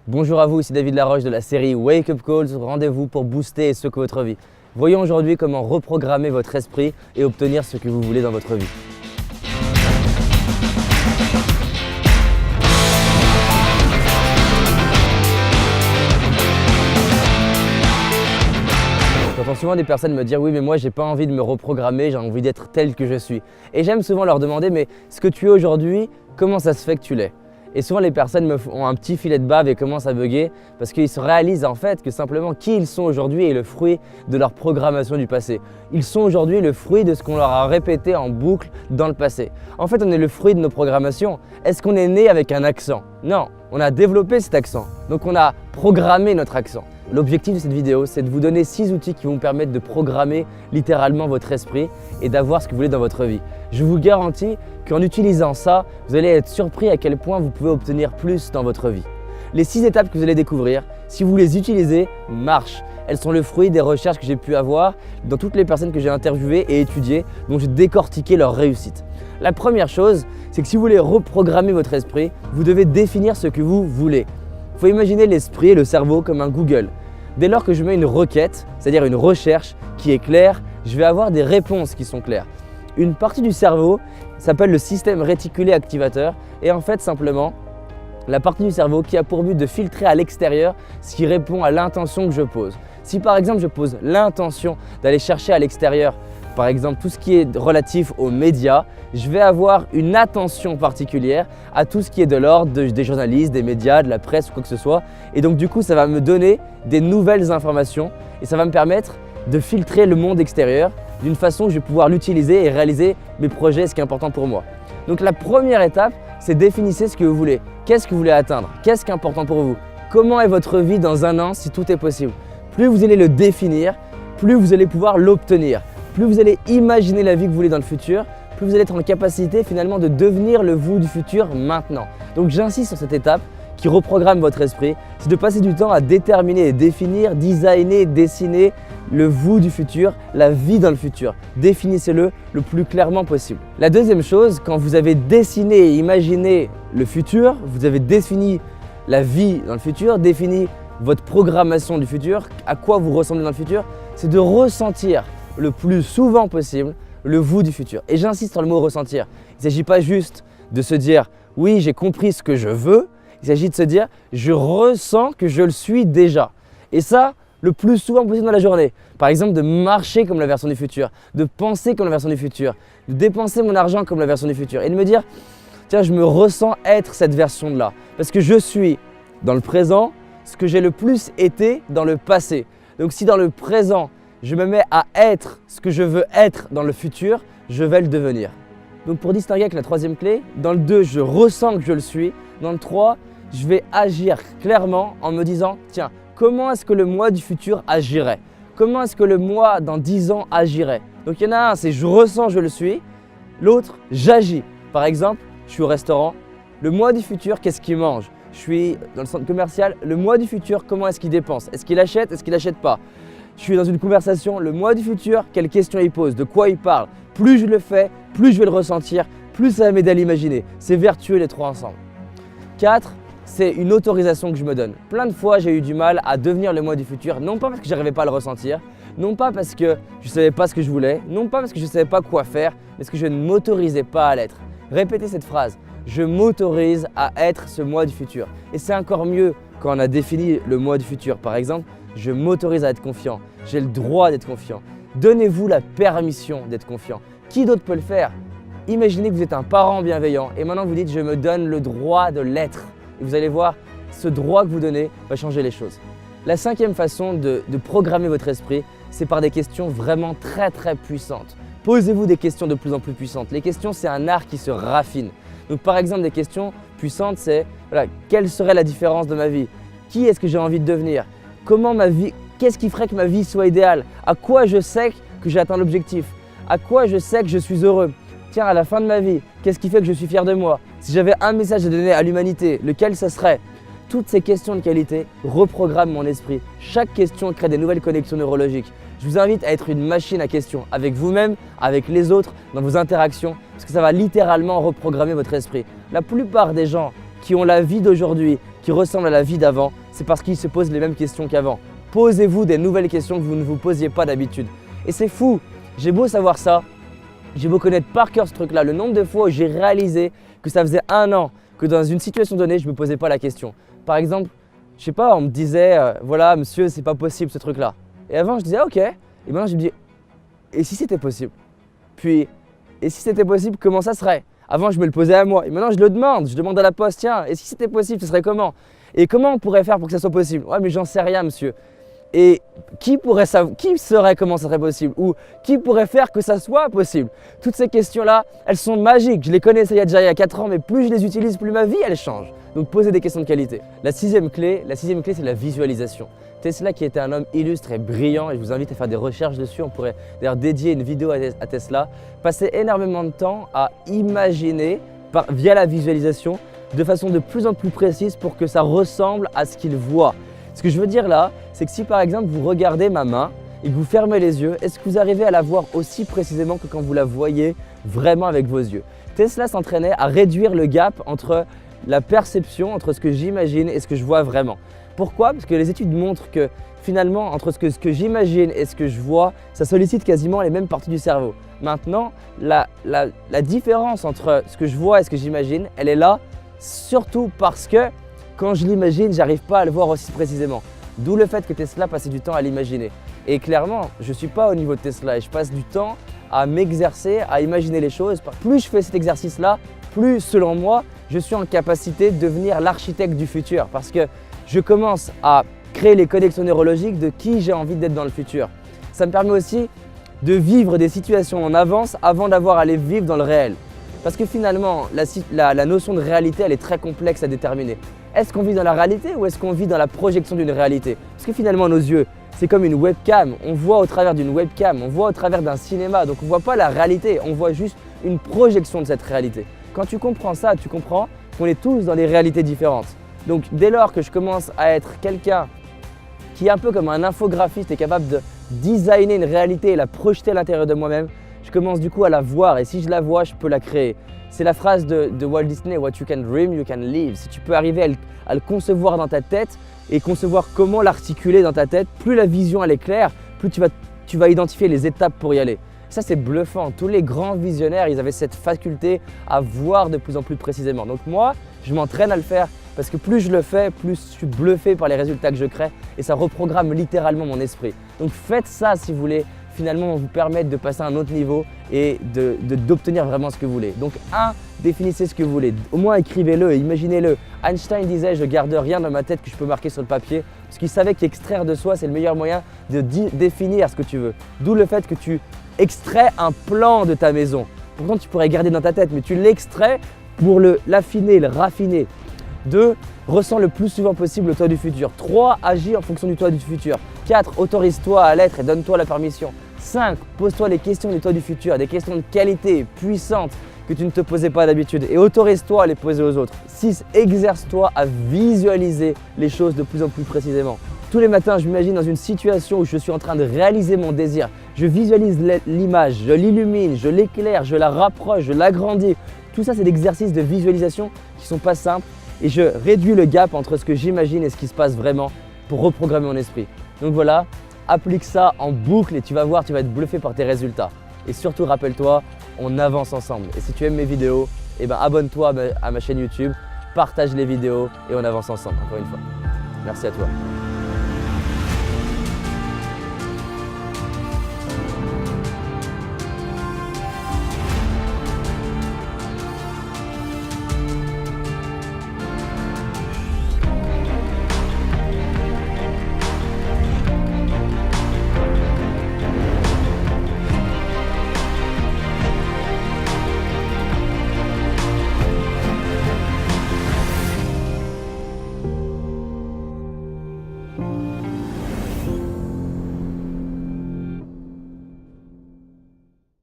Bonjour à vous, ici David Laroche de la série Wake Up Calls, rendez-vous pour booster et secouer votre vie. Voyons aujourd'hui comment reprogrammer votre esprit et obtenir ce que vous voulez dans votre vie. J'entends souvent des personnes me dire oui mais moi j'ai pas envie de me reprogrammer, j'ai envie d'être tel que je suis. Et j'aime souvent leur demander mais ce que tu es aujourd'hui, comment ça se fait que tu l'es? Et souvent les personnes ont un petit filet de bave et commencent à bugger parce qu'ils se réalisent en fait que simplement qui ils sont aujourd'hui est le fruit de leur programmation du passé. Ils sont aujourd'hui le fruit de ce qu'on leur a répété en boucle dans le passé. En fait, on est le fruit de nos programmations. Est-ce qu'on est né avec un accent? Non, on a développé cet accent. Donc on a programmé notre accent. L'objectif de cette vidéo, c'est de vous donner 6 outils qui vont vous permettre de programmer littéralement votre esprit et d'avoir ce que vous voulez dans votre vie. Je vous garantis qu'en utilisant ça, vous allez être surpris à quel point vous pouvez obtenir plus dans votre vie. Les 6 étapes que vous allez découvrir, si vous les utilisez, marchent. Elles sont le fruit des recherches que j'ai pu avoir dans toutes les personnes que j'ai interviewées et étudiées, dont j'ai décortiqué leur réussite. La première chose, c'est que si vous voulez reprogrammer votre esprit, vous devez définir ce que vous voulez. Il faut imaginer l'esprit et le cerveau comme un Google. Dès lors que je mets une requête, c'est-à-dire une recherche qui est claire, je vais avoir des réponses qui sont claires. Une partie du cerveau s'appelle le système réticulé activateur et en fait simplement la partie du cerveau qui a pour but de filtrer à l'extérieur ce qui répond à l'intention que je pose. Si par exemple je pose l'intention d'aller chercher à l'extérieur par exemple tout ce qui est relatif aux médias, je vais avoir une attention particulière à tout ce qui est de l'ordre des journalistes, des médias, de la presse ou quoi que ce soit. Et donc du coup ça va me donner des nouvelles informations et ça va me permettre de filtrer le monde extérieur d'une façon où je vais pouvoir l'utiliser et réaliser mes projets, ce qui est important pour moi. Donc la première étape, c'est définissez ce que vous voulez. Qu'est-ce que vous voulez atteindre? Qu'est-ce qui est important pour vous? Comment est votre vie dans un an si tout est possible? Plus vous allez le définir, plus vous allez pouvoir l'obtenir. Plus vous allez imaginer la vie que vous voulez dans le futur, plus vous allez être en capacité finalement de devenir le vous du futur maintenant. Donc j'insiste sur cette étape qui reprogramme votre esprit, c'est de passer du temps à déterminer, définir, designer, dessiner le vous du futur, la vie dans le futur. Définissez-le le plus clairement possible. La deuxième chose, quand vous avez dessiné et imaginé le futur, vous avez défini la vie dans le futur, défini votre programmation du futur, à quoi vous ressemblez dans le futur, c'est de ressentir le plus souvent possible le vous du futur. Et j'insiste sur le mot ressentir. Il ne s'agit pas juste de se dire oui, j'ai compris ce que je veux. Il s'agit de se dire je ressens que je le suis déjà. Et ça, le plus souvent possible dans la journée. Par exemple, de marcher comme la version du futur, de penser comme la version du futur, de dépenser mon argent comme la version du futur et de me dire tiens, je me ressens être cette version-là. Parce que je suis dans le présent ce que j'ai le plus été dans le passé. Donc si dans le présent, je me mets à être ce que je veux être dans le futur, je vais le devenir. Donc pour distinguer avec la troisième clé, dans le 2, je ressens que je le suis. Dans le 3, je vais agir clairement en me disant tiens, comment est-ce que le moi du futur agirait? Comment est-ce que le moi dans 10 ans agirait? Donc il y en a un, c'est je ressens, je le suis. L'autre, j'agis. Par exemple, je suis au restaurant. Le moi du futur, qu'est-ce qu'il mange? Je suis dans le centre commercial. Le moi du futur, comment est-ce qu'il dépense? Est-ce qu'il achète? Est-ce qu'il n'achète pas? Je suis dans une conversation, le moi du futur, quelles questions il pose, de quoi il parle. Plus je le fais, plus je vais le ressentir, plus ça va m'aider à l'imaginer. C'est vertueux les trois ensemble. 4, c'est une autorisation que je me donne. Plein de fois, j'ai eu du mal à devenir le moi du futur, non pas parce que je n'arrivais pas à le ressentir, non pas parce que je ne savais pas ce que je voulais, non pas parce que je ne savais pas quoi faire, mais parce que je ne m'autorisais pas à l'être. Répétez cette phrase, je m'autorise à être ce moi du futur. Et c'est encore mieux quand on a défini le moi du futur. Par exemple, je m'autorise à être confiant, j'ai le droit d'être confiant. Donnez-vous la permission d'être confiant. Qui d'autre peut le faire? Imaginez que vous êtes un parent bienveillant et maintenant vous dites je me donne le droit de l'être. Et vous allez voir, ce droit que vous donnez va changer les choses. La 5e façon de programmer votre esprit, c'est par des questions vraiment très puissantes. Posez-vous des questions de plus en plus puissantes. Les questions, c'est un art qui se raffine. Donc par exemple, des questions puissantes, c'est voilà, quelle serait la différence de ma vie? Qui est-ce que j'ai envie de devenir? Comment ma vie, qu'est-ce qui ferait que ma vie soit idéale? À quoi je sais que j'ai atteint l'objectif? À quoi je sais que je suis heureux? Tiens, à la fin de ma vie, qu'est-ce qui fait que je suis fier de moi? Si j'avais un message à donner à l'humanité, lequel ça serait? Toutes ces questions de qualité reprogramment mon esprit. Chaque question crée des nouvelles connexions neurologiques. Je vous invite à être une machine à questions avec vous-même, avec les autres, dans vos interactions, parce que ça va littéralement reprogrammer votre esprit. La plupart des gens qui ont la vie d'aujourd'hui, qui ressemble à la vie d'avant, c'est parce qu'ils se posent les mêmes questions qu'avant. Posez-vous des nouvelles questions que vous ne vous posiez pas d'habitude. Et c'est fou, j'ai beau savoir ça, j'ai beau connaître par cœur ce truc-là, le nombre de fois où j'ai réalisé que ça faisait 1 an que dans une situation donnée, je ne me posais pas la question. Par exemple, je sais pas, on me disait, voilà monsieur, c'est pas possible ce truc-là. Et avant, je disais, ok. Et maintenant, je me dis, et si c'était possible? Puis, et si c'était possible, comment ça serait? Avant, je me le posais à moi. Et maintenant, je le demande. Je demande à la poste, tiens, et si c'était possible, ce serait comment? Et comment on pourrait faire pour que ça soit possible? Ouais, mais j'en sais rien, monsieur. Et qui saurait comment ça serait possible? Ou qui pourrait faire que ça soit possible? Toutes ces questions-là, elles sont magiques. Je les connaissais il y a 4 ans, mais plus je les utilise, plus ma vie, elle change. Donc, posez des questions de qualité. La sixième clé, c'est la visualisation. Tesla, qui était un homme illustre et brillant, et je vous invite à faire des recherches dessus, on pourrait d'ailleurs dédier une vidéo à Tesla, passait énormément de temps à imaginer via la visualisation de façon de plus en plus précise pour que ça ressemble à ce qu'il voit. Ce que je veux dire là, c'est que si par exemple vous regardez ma main et que vous fermez les yeux, est-ce que vous arrivez à la voir aussi précisément que quand vous la voyez vraiment avec vos yeux? Tesla s'entraînait à réduire le gap entre la perception, entre ce que j'imagine et ce que je vois vraiment. Pourquoi? Parce que les études montrent que finalement, entre ce que j'imagine et ce que je vois, ça sollicite quasiment les mêmes parties du cerveau. Maintenant, la différence entre ce que je vois et ce que j'imagine, elle est là surtout parce que quand je l'imagine, j'arrive pas à le voir aussi précisément. D'où le fait que Tesla passait du temps à l'imaginer. Et clairement, je ne suis pas au niveau de Tesla et je passe du temps à m'exercer, à imaginer les choses. Plus je fais cet exercice-là, plus selon moi, je suis en capacité de devenir l'architecte du futur parce que je commence à créer les connexions neurologiques de qui j'ai envie d'être dans le futur. Ça me permet aussi de vivre des situations en avance avant d'avoir à les vivre dans le réel. Parce que finalement, la notion de réalité, elle est très complexe à déterminer. Est-ce qu'on vit dans la réalité ou est-ce qu'on vit dans la projection d'une réalité? Parce que finalement, nos yeux, c'est comme une webcam. On voit au travers d'une webcam, on voit au travers d'un cinéma. Donc on ne voit pas la réalité, on voit juste une projection de cette réalité. Quand tu comprends ça, tu comprends qu'on est tous dans des réalités différentes. Donc dès lors que je commence à être quelqu'un qui est un peu comme un infographiste et capable de designer une réalité et la projeter à l'intérieur de moi-même, je commence du coup à la voir et si je la vois, je peux la créer. C'est la phrase de Walt Disney, What you can dream, you can live. Si tu peux arriver à le concevoir dans ta tête et concevoir comment l'articuler dans ta tête, plus la vision elle est claire, plus tu vas identifier les étapes pour y aller. Ça c'est bluffant, tous les grands visionnaires, ils avaient cette faculté à voir de plus en plus précisément. Donc moi, je m'entraîne à le faire parce que plus je le fais, plus je suis bluffé par les résultats que je crée et ça reprogramme littéralement mon esprit. Donc faites ça si vous voulez finalement vous permettre de passer à un autre niveau et d'obtenir vraiment ce que vous voulez. Donc 1, définissez ce que vous voulez, au moins écrivez-le, imaginez-le. Einstein disait je garde rien dans ma tête que je peux marquer sur le papier parce qu'il savait qu'extraire de soi c'est le meilleur moyen de définir ce que tu veux. D'où le fait que tu extrais un plan de ta maison. Pourtant tu pourrais garder dans ta tête mais tu l'extrais pour l'affiner, le raffiner. 2, ressens le plus souvent possible le toi du futur. 3, agis en fonction du toi du futur. 4, autorise-toi à l'être et donne-toi la permission. 5, pose-toi les questions du toi du futur, des questions de qualité puissantes que tu ne te posais pas d'habitude et autorise-toi à les poser aux autres. 6, exerce-toi à visualiser les choses de plus en plus précisément. Tous les matins, je m'imagine dans une situation où je suis en train de réaliser mon désir. Je visualise l'image, je l'illumine, je l'éclaire, je la rapproche, je l'agrandis. Tout ça, c'est des exercices de visualisation qui ne sont pas simples et je réduis le gap entre ce que j'imagine et ce qui se passe vraiment pour reprogrammer mon esprit. Donc voilà, applique ça en boucle et tu vas voir, tu vas être bluffé par tes résultats. Et surtout, rappelle-toi, on avance ensemble. Et si tu aimes mes vidéos, abonne-toi à ma chaîne YouTube, partage les vidéos et on avance ensemble, encore une fois. Merci à toi.